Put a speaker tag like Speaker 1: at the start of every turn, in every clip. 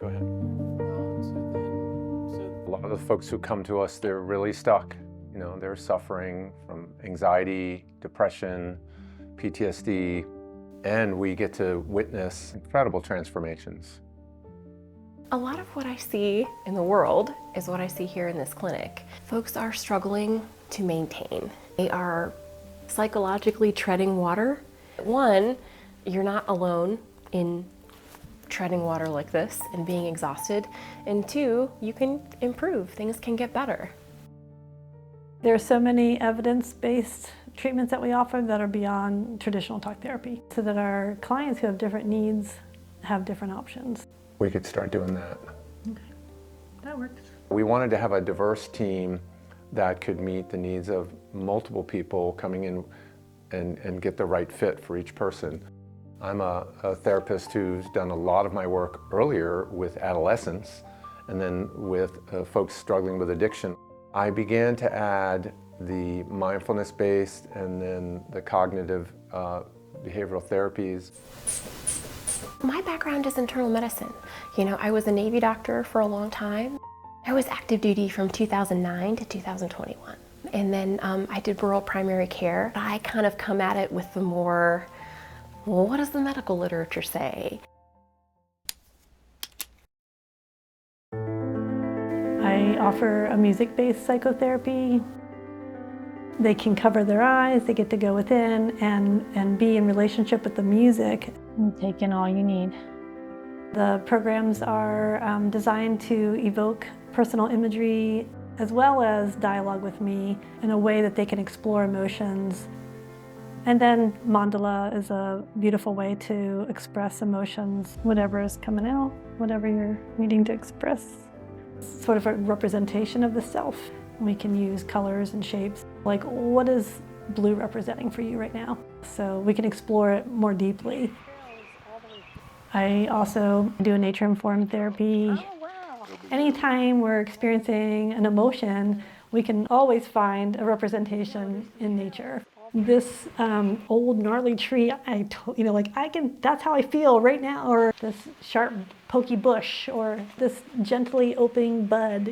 Speaker 1: Go ahead. A lot of the folks who come to us, they're really stuck. You know, they're suffering from anxiety, depression, PTSD, and we get to witness incredible transformations.
Speaker 2: A lot of what I see in the world is what I see here in this clinic. Folks are struggling to maintain. They are psychologically treading water. One, you're not alone in treading water like this and being exhausted. And two, you can improve. Things can get better.
Speaker 3: There are so many evidence-based treatments that we offer that are beyond traditional talk therapy, so that our clients who have different needs have different options.
Speaker 1: We could start doing that.
Speaker 3: Okay, that works.
Speaker 1: We wanted to have a diverse team that could meet the needs of multiple people coming in and get the right fit for each person. I'm a therapist who's done a lot of my work earlier with adolescents and then with folks struggling with addiction. I began to add the mindfulness-based and then the cognitive behavioral therapies.
Speaker 2: My background is internal medicine. You know, I was a Navy doctor for a long time. I was active duty from 2009 to 2021. And then I did rural primary care. I kind of come at it with the more, well, what does the medical literature say?
Speaker 3: I offer a music-based psychotherapy. They can cover their eyes, they get to go within and be in relationship with the music.
Speaker 4: And take in all you need.
Speaker 3: The programs are designed to evoke personal imagery as well as dialogue with me in a way that they can explore emotions. And then mandala is a beautiful way to express emotions, whatever is coming out, whatever you're needing to express. It's sort of a representation of the self. We can use colors and shapes. Like, what is blue representing for you right now? So we can explore it more deeply. I also do a nature-informed therapy. Anytime we're experiencing an emotion, we can always find a representation in nature. This old gnarly tree, that's how I feel right now, or this sharp pokey bush, or this gently opening bud,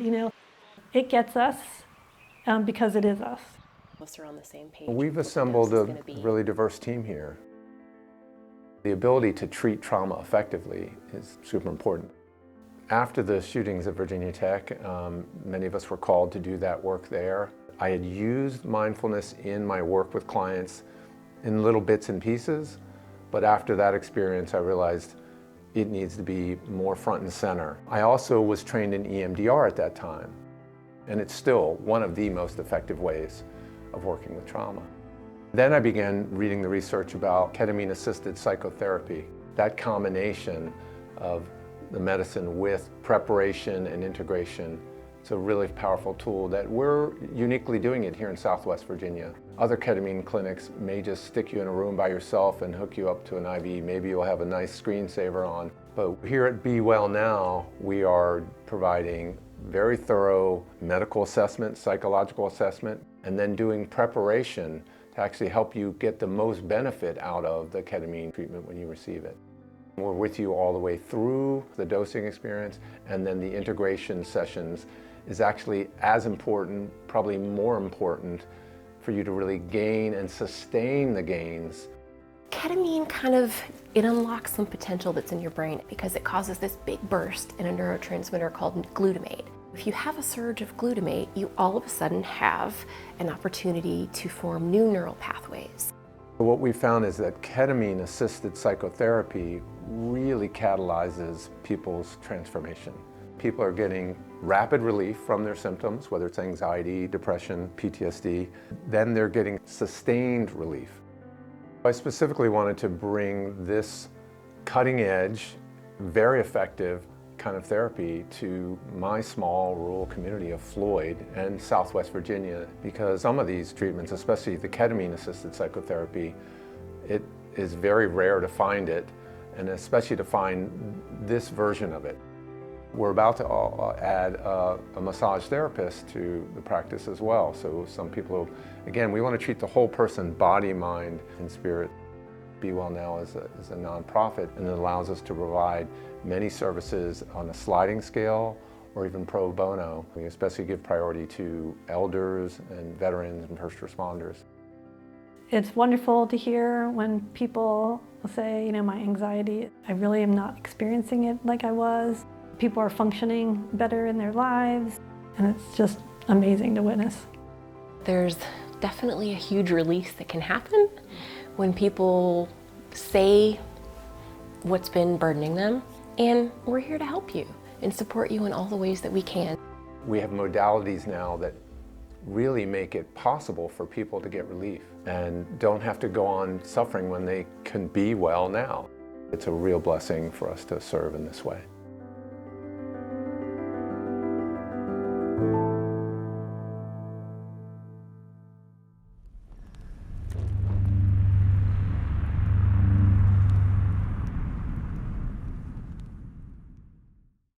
Speaker 3: it gets us because it is us.
Speaker 2: We're on the same page.
Speaker 1: We've assembled a really diverse team here. The ability to treat trauma effectively is super important. After the shootings at Virginia Tech, many of us were called to do that work there. I had used mindfulness in my work with clients in little bits and pieces, but after that experience I realized it needs to be more front and center. I also was trained in EMDR at that time, and it's still one of the most effective ways of working with trauma. Then I began reading the research about ketamine-assisted psychotherapy. That combination of the medicine with preparation and integration, it's a really powerful tool that we're uniquely doing it here in Southwest Virginia. Other ketamine clinics may just stick you in a room by yourself and hook you up to an IV. Maybe you'll have a nice screensaver on. But here at Be Well Now, we are providing very thorough medical assessment, psychological assessment, and then doing preparation to actually help you get the most benefit out of the ketamine treatment when you receive it. We're with you all the way through the dosing experience, and then the integration sessions is actually as important, probably more important, for you to really gain and sustain the gains.
Speaker 2: Ketamine it unlocks some potential that's in your brain because it causes this big burst in a neurotransmitter called glutamate. If you have a surge of glutamate, you all of a sudden have an opportunity to form new neural pathways.
Speaker 1: What we found is that ketamine-assisted psychotherapy really catalyzes people's transformation. People are getting rapid relief from their symptoms, whether it's anxiety, depression, PTSD. Then they're getting sustained relief. I specifically wanted to bring this cutting-edge, very effective kind of therapy to my small rural community of Floyd and Southwest Virginia, because some of these treatments, especially the ketamine-assisted psychotherapy, it is very rare to find it, and especially to find this version of it. We're about to add a massage therapist to the practice as well. So some people, again, we want to treat the whole person, body, mind, and spirit. Be Well Now is a nonprofit, and it allows us to provide many services on a sliding scale or even pro bono. We especially give priority to elders and veterans and first responders.
Speaker 3: It's wonderful to hear when people say, my anxiety, I really am not experiencing it like I was. People are functioning better in their lives, and it's just amazing to witness.
Speaker 2: There's definitely a huge release that can happen when people say what's been burdening them, and we're here to help you and support you in all the ways that we can.
Speaker 1: We have modalities now that really make it possible for people to get relief and don't have to go on suffering when they can be well now. It's a real blessing for us to serve in this way.